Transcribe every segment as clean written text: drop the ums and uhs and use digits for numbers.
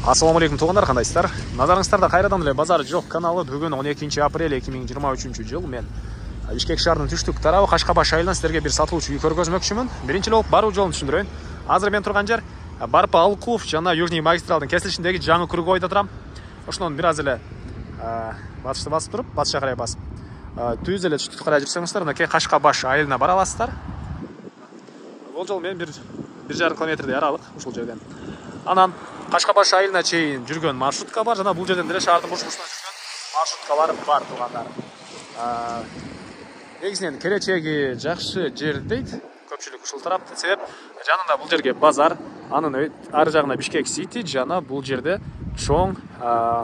Ассаламу алейкум туғандар, қандайсыздар? Назарыңыздарда қайрадан эле базар жоқ каналы. Бүгін 12 апрель 2023 жыл. Мен Бишкек шаарынын түштүк тарабы Кашкабаш айылынан сіздерге бір сатылуучу үй көргөзмөкчүмүн. Биринчи болуп баруу жолун түшүндүрөйүн. Азыр мен турган жер Барпа Алкулов жана Южный магистралдын кесилишиндеги жаңы кругойдо турам. Ошондон бир аз эле батышты басып туруп, батышка карай басып, түз эле түштүккө карай жүрсөңүздөр, мынакей Кашкабаш айылына бара аласыздар. Бул жол мен 1,5 километрдей аралык ушул жерден. Анан Кашкабаш айылына чейин жүргөн маршрутка бар, жана бул жерден деле шаардын буш-бушуна жүргөн маршруткалар бар туугандар. Негизинен келечеги жакшы жер дейт көпчүлүк ушул тарапты. Себеп жанында бул жерге базар, анын ары жагына Бишкек Сити жана бул жерде чоң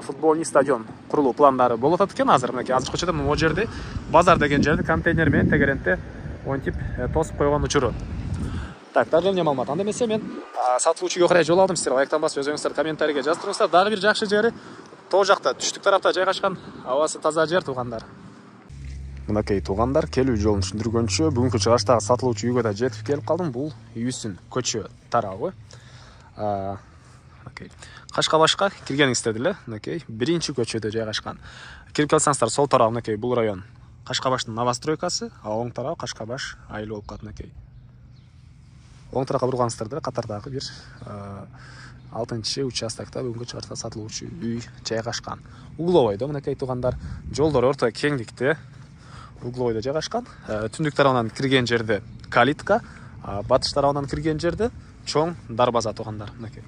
футболный стадион курулуу пландары болуп атат экен. Азыр мынакей азыркы учурда могу жерде базар деген жерди контейнер менен тегерентте монтип тосуп койгон учуру. Так, дагы эмне маалымат? Анда эмесе мен сатылуучуга карай жол алдым. Сиздер лайктан басып өзүңүздөр комментарийге жаздырыңыздар. Дагы бир жакшы жери тоо жакта, түштүк тарапта жайгашкан, абасы таза жер туугандар. Мынакей туугандар, келүү жолун түшүндүргөнчө бүгүнкү чыгыштагы сатылуучу үйгө да жетип келип калдым. Бул үйүсүн көчө тарабы. Мынакей Кашкабашка киргениңизде деле, мынакей биринчи көчөдө жайгашкан. Кирип келсеңиздер сол тарабы мынакей бул район Кашкабаштын новостройкасы, оң тарабы Кашкабаш айылы болуп калат мынакей. Оң тарапка бургансыздар деле катардагы бир 6-чы участокто бүгүнкү чыгышта сатылуучу үй жайгашкан. Угловойдо мынакей туугандар, жолдор орто кеңдикте. Угловойдо жайгашкан. Түндүк тарабынан кирген жерде калитка, батыш тарабынан кирген жерде чоң дарбаза туугандар мынакей.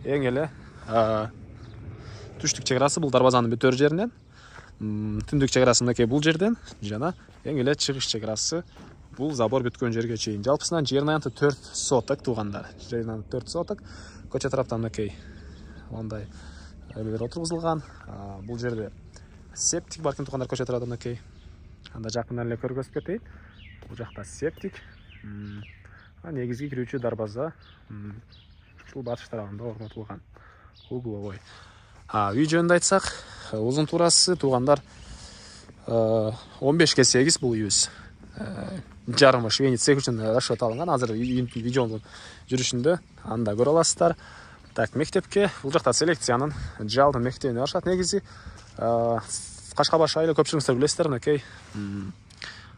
Эң эле түштүк чек арасы бул дарбазанын бүтөр жеринен, түндүк чек арасы мынакей бул жерден жана эң эле чыгыш чек арасы бул забор бүткөн жерге чейин. Жалпысынан жердин аянты 4 соток туугандар. Жердин аянты 4 соток. Көчө тараптан мынакей мондай эмелер отургузулган. Бул жерде септик бар экен туугандар, көчө тарапта мынакей. Анда жакындан эле көргөзүп кетейин. Бул жакта септик. Негизги кирүүчү дарбаза ушул батыш тарабында орнотулган. Угловой. Үй жөнүндө айтсак, узун туурасы туугандар 15 × 8 бул үйүбүз. Жарымы швейниц цех үчүн расчет алынган. Азыр видеонун жүрүшүндө анда көрө аласыздар. Так, мектепке бул жакта селекциянын жалдын мектебине барышат. Негизи Кашкабаш айылы көпчүлүгүңүздөр билесиздер, мынакей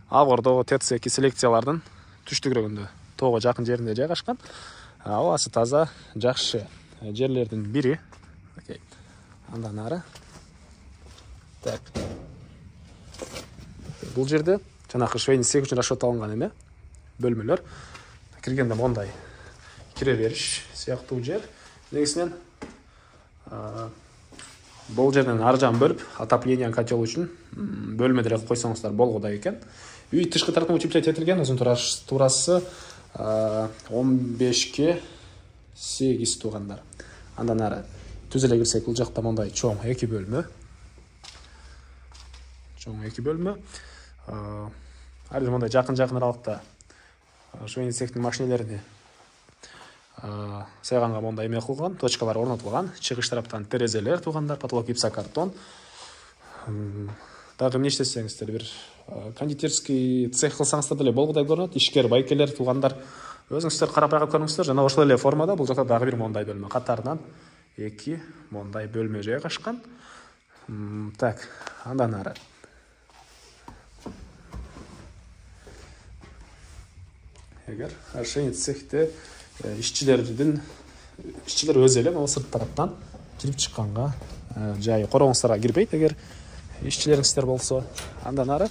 Ак Ордо ТЦ2 селекциялардын түштүгүрөгүндө тоого жакын жеринде жайгашкан. Абасы таза, жакшы жерлердин бири. Мынакей андан ары. Так. Бул жерде жанакы швейниц цех үчүн расчет алынган эме бөлмөлөр. Киргенде мондай кире бериш сыяктуу жер. Негизинен бул жерден ар жагын бөлүп, отопление котел үчүн бөлмө деле койсоңуздар болгодай экен. Үй тышкы тарапынан утеплять этилген, өзүнүн туурасы 15 × 8 туугандар. Андан ары түз эле кирсек, бул жакта мондай чоң 2 бөлмө. Чоң 2 бөлмө. Ар мондай жакын аралыкта швейниц цехтин машинелерине сайганга мондай эме кылган, точкалар орнотулган. Чыгыш тараптан терезелер туугандар, потолок гипсокартон. Дагы эмне иштесеңиздер, бир кондитерский цех кылсаңыздар деле болгодай көрүнөт. Ишкер байкелер туугандар, өзүңүздөр карап байкап көрүңүздөр. Жана ошол эле формада бул жакта дагы бир мондай бөлмө, катарынан 2 мондай бөлмө жайгашкан. Так, андан ары эгер швейниц цехте ишчилер өзү эле могу сырт тараптан кирип чыкканга жайы, короңуңуздарга кирбейт эгер ишчилериңиздер болсо. Андан ары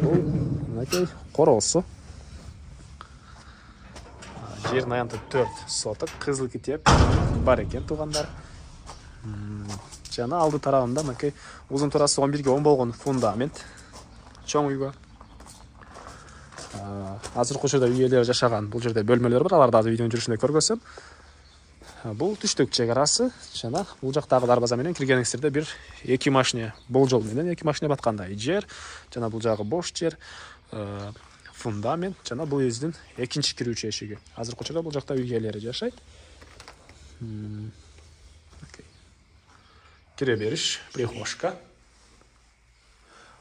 бул мынакей короосу. Жердин аянты 4 соток, кызыл китеп бар экен туугандар. Жана алды тарабында мынакей узун туурасы 11 × 10 болгон фундамент чоң үйгө. Азыркы учурда үй ээлери жашаган бул жерде бөлмөлөр бар, аларды азыр видеонун жүрүшүндө көргөзөм. Бул түштүк чек арасы жана бул жактагы дарбаза менен киргениңиздерде бир 2 машина, болжол менен 2 машина баткандай жер, жана бул жагы бош жер, фундамент жана бул үйүбүздүн экинчи кирүүчү эшиги. Азыркы учурда бул жакта үй ээлери жашайт. Кире бериш, прихожка.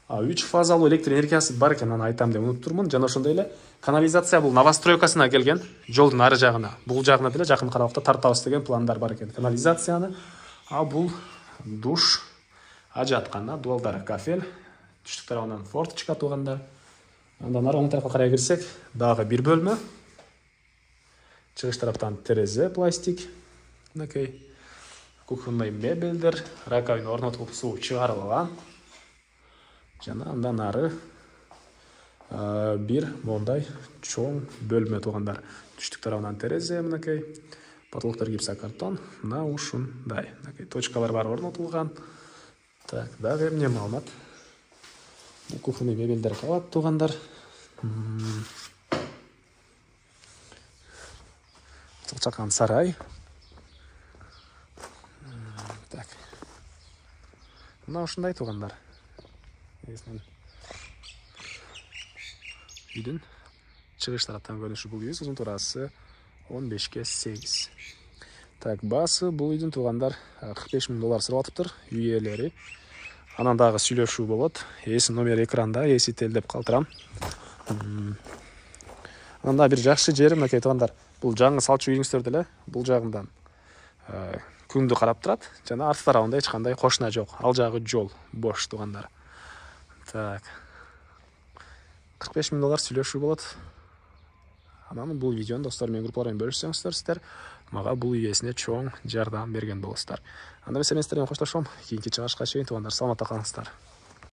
3 фазалуу электр энергиясы бар экен, аны айтам деп унутуп турмун. Жана ошондой эле канализация бул новостройкасына келген, жолдун ары жагына, бул жагына деле жакын аралыкта тартабыз деген пландар бар экен канализацияны. Бул душ, ажаткана, дуалдар, кафель, түштүк тарабынан форточка тууганда. Андан ары оң тарапка карай кирсек, дагы бир бөлмө. Чыгыш тараптан терезе, пластик. Мынакей. Кухонный мебелдер, раковина орнотулуп, суу чыгарылган. Жана андан ары бир мондай чоң бөлмө туугандар. Түштүк тарабынан терезе, мынакей. Потолоктор гипсокартон, мына ушундай. Мынакей точкалар бар орнотулган. Так, дагы эмне маалымат? Бул кухонный мебелдер калат туугандар. Чакан сарай. Так. Мына ушундай туугандар. Үйдүн чыгыш тараптан көрүнүшү бул үй, узун турасы 15-8. Так, баасы бул үйдүн туугандар $45,000 сурап атыптыр үй ээлери. Анан дагы сүйлөшүү болот. Эси номер экранда, эси тел деп калтырам. Анан да бир жакшы жери мынакей туугандар. Бул жаңы салчу үйүңүздөр деле бул жагынан күндү карап турат. Жана арт тарабында эч кандай кошуна жок. Ал жагы жол бош туугандар. Так. $45,000 сүйлөшүү болот. Анан бул видеону достор менен группалар менен бөлүшсөңүздөр, сиздер мага бул иесине чоң жардам берген болосуздар. Анда эмес сиздер менен коштошом. Кийинки чыгышка чейин туугандар саламатта калыңыздар.